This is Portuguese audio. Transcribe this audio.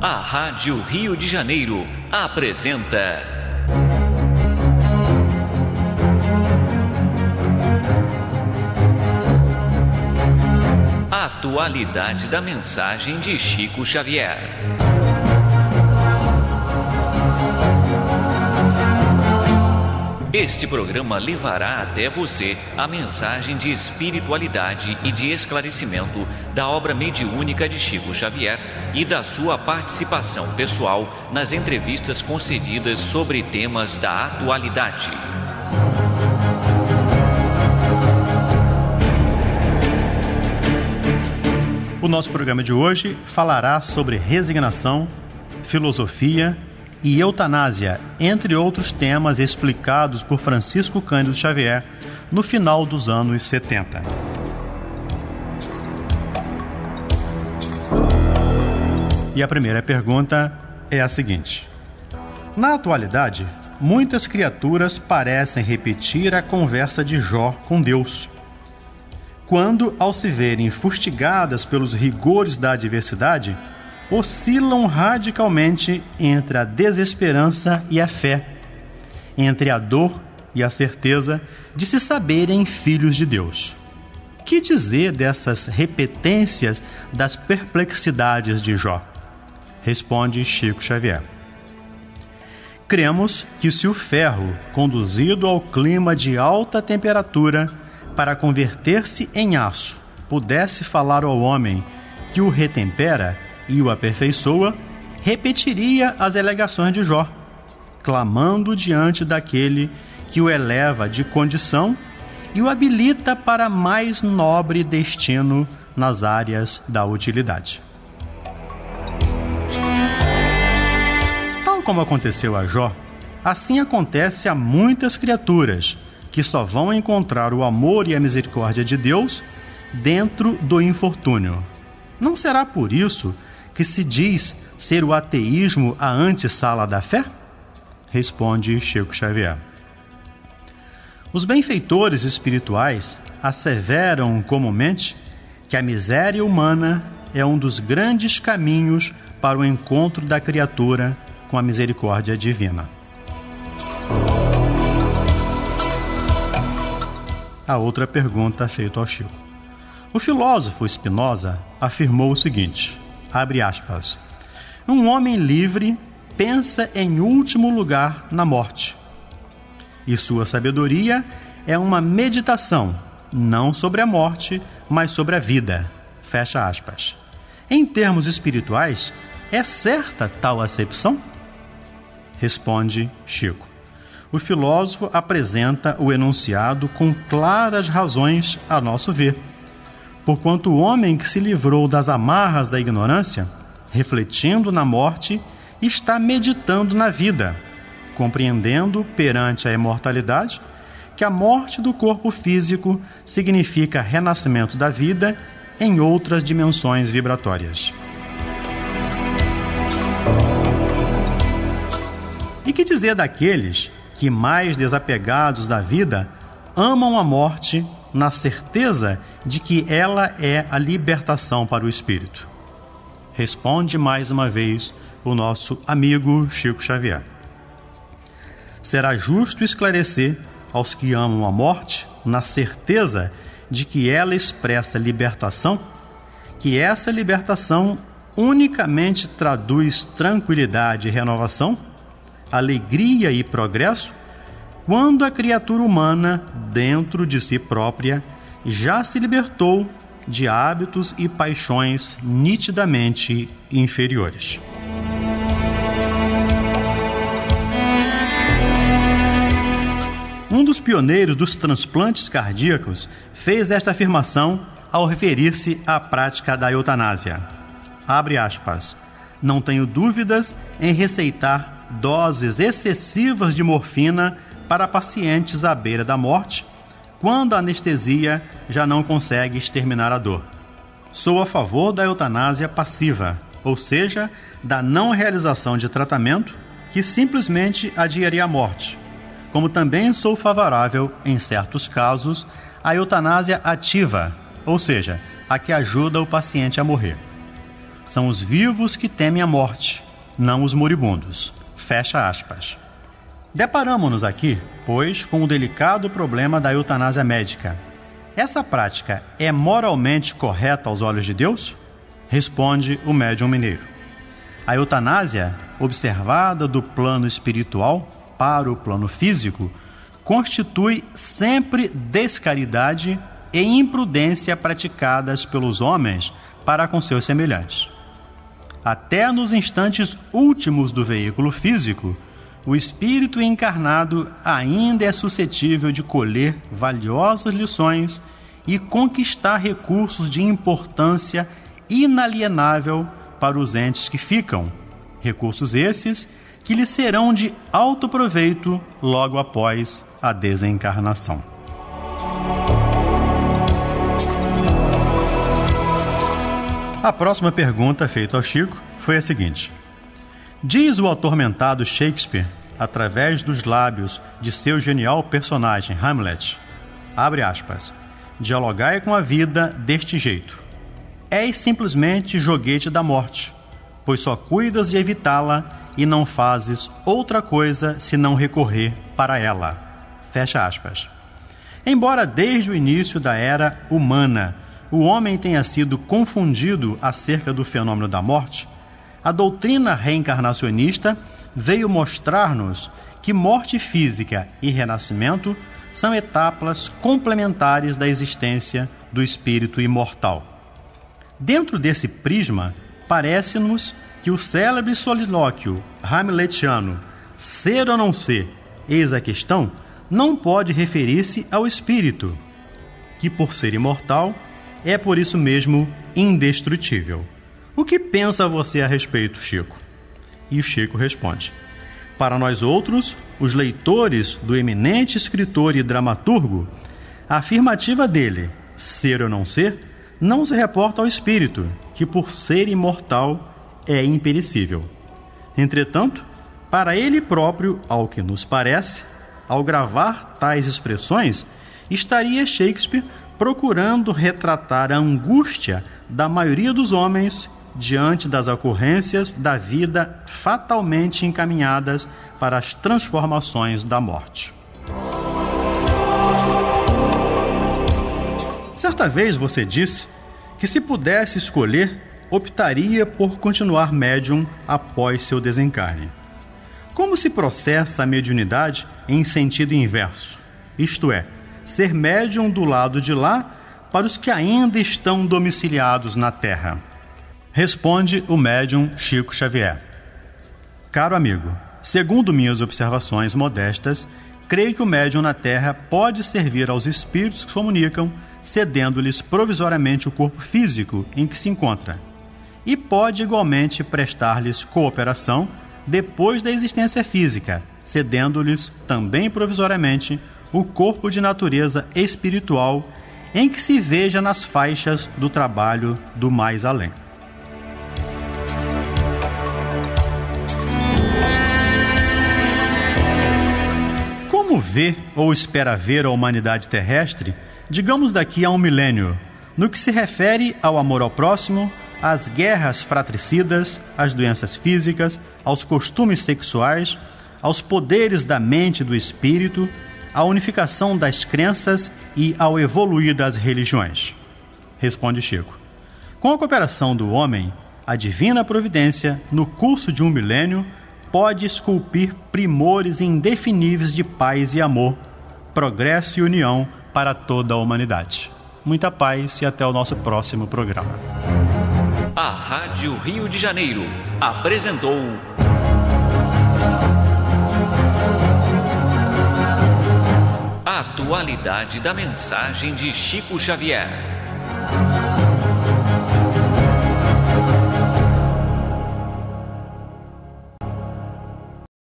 A Rádio Rio de Janeiro apresenta a atualidade da mensagem de Chico Xavier. Este programa levará até você a mensagem de espiritualidade e de esclarecimento da obra mediúnica de Chico Xavier e da sua participação pessoal nas entrevistas concedidas sobre temas da atualidade. O nosso programa de hoje falará sobre resignação, filosofia e eutanásia, entre outros temas explicados por Francisco Cândido Xavier no final dos anos 70. E a primeira pergunta é a seguinte: na atualidade, muitas criaturas parecem repetir a conversa de Jó com Deus, quando, ao se verem fustigadas pelos rigores da adversidade, oscilam radicalmente entre a desesperança e a fé, entre a dor e a certeza de se saberem filhos de Deus. Que dizer dessas repetências das perplexidades de Jó? Responde Chico Xavier. Cremos que se o ferro, conduzido ao clima de alta temperatura para converter-se em aço, pudesse falar ao homem que o retempera e o aperfeiçoa, repetiria as alegações de Jó, clamando diante daquele que o eleva de condição e o habilita para mais nobre destino nas áreas da utilidade. Tal como aconteceu a Jó, assim acontece a muitas criaturas que só vão encontrar o amor e a misericórdia de Deus dentro do infortúnio. Não será por isso que se diz ser o ateísmo a antessala da fé? Responde Chico Xavier. Os benfeitores espirituais asseveram comumente que a miséria humana é um dos grandes caminhos para o encontro da criatura com a misericórdia divina. A outra pergunta feita ao Chico. O filósofo Spinoza afirmou o seguinte, abre aspas: um homem livre pensa em último lugar na morte, e sua sabedoria é uma meditação, não sobre a morte, mas sobre a vida. Fecha aspas. Em termos espirituais, é certa tal acepção? Responde Chico. O filósofo apresenta o enunciado com claras razões, a nosso ver. Porquanto o homem que se livrou das amarras da ignorância, refletindo na morte, está meditando na vida, compreendendo perante a imortalidade que a morte do corpo físico significa renascimento da vida em outras dimensões vibratórias. E que dizer daqueles que, mais desapegados da vida, amam a morte na certeza de que ela é a libertação para o espírito? Responde mais uma vez o nosso amigo Chico Xavier. Será justo esclarecer aos que amam a morte na certeza de que ela expressa libertação, que essa libertação unicamente traduz tranquilidade e renovação, alegria e progresso, quando a criatura humana, dentro de si própria, já se libertou de hábitos e paixões nitidamente inferiores. Um dos pioneiros dos transplantes cardíacos fez esta afirmação ao referir-se à prática da eutanásia. Abre aspas. Não tenho dúvidas em receitar doses excessivas de morfina para pacientes à beira da morte, quando a anestesia já não consegue exterminar a dor. Sou a favor da eutanásia passiva, ou seja, da não realização de tratamento que simplesmente adiaria a morte, como também sou favorável, em certos casos, à eutanásia ativa, ou seja, a que ajuda o paciente a morrer. São os vivos que temem a morte, não os moribundos. Fecha aspas. Deparamos-nos aqui, pois, com o delicado problema da eutanásia médica. Essa prática é moralmente correta aos olhos de Deus? Responde o médium mineiro. A eutanásia, observada do plano espiritual para o plano físico, constitui sempre descaridade e imprudência praticadas pelos homens para com seus semelhantes. Até nos instantes últimos do veículo físico, o espírito encarnado ainda é suscetível de colher valiosas lições e conquistar recursos de importância inalienável para os entes que ficam, recursos esses que lhe serão de alto proveito logo após a desencarnação. A próxima pergunta feita ao Chico foi a seguinte: diz o atormentado Shakespeare, através dos lábios de seu genial personagem Hamlet, abre aspas, dialogai com a vida deste jeito. És simplesmente joguete da morte, pois só cuidas de evitá-la e não fazes outra coisa senão recorrer para ela. Fecha aspas. Embora desde o início da era humana o homem tenha sido confundido acerca do fenômeno da morte, a doutrina reencarnacionista veio mostrar-nos que morte física e renascimento são etapas complementares da existência do espírito imortal. Dentro desse prisma, parece-nos que o célebre solilóquio hamletiano, ser ou não ser, eis a questão, não pode referir-se ao espírito, que por ser imortal, é por isso mesmo indestrutível. O que pensa você a respeito, Chico? E o Chico responde: para nós outros, os leitores do eminente escritor e dramaturgo, a afirmativa dele, ser ou não ser, não se reporta ao espírito, que por ser imortal é imperecível. Entretanto, para ele próprio, ao que nos parece, ao gravar tais expressões, estaria Shakespeare procurando retratar a angústia da maioria dos homens diante das ocorrências da vida fatalmente encaminhadas para as transformações da morte. Certa vez você disse que, se pudesse escolher, optaria por continuar médium após seu desencarne. Como se processa a mediunidade em sentido inverso? Isto é, ser médium do lado de lá para os que ainda estão domiciliados na Terra. Responde o médium Chico Xavier. Caro amigo, segundo minhas observações modestas, creio que o médium na Terra pode servir aos espíritos que se comunicam, cedendo-lhes provisoriamente o corpo físico em que se encontra, e pode igualmente prestar-lhes cooperação depois da existência física, cedendo-lhes também provisoriamente o corpo de natureza espiritual em que se veja nas faixas do trabalho do mais além. Como vê ou espera ver a humanidade terrestre, digamos daqui a 1 milênio, no que se refere ao amor ao próximo, às guerras fratricidas, às doenças físicas, aos costumes sexuais, aos poderes da mente e do espírito, à unificação das crenças e ao evoluir das religiões? Responde Chico. Com a cooperação do homem, a divina providência, no curso de 1 milênio, pode esculpir primores indefiníveis de paz e amor, progresso e união para toda a humanidade. Muita paz e até o nosso próximo programa. A Rádio Rio de Janeiro apresentou a atualidade da mensagem de Chico Xavier.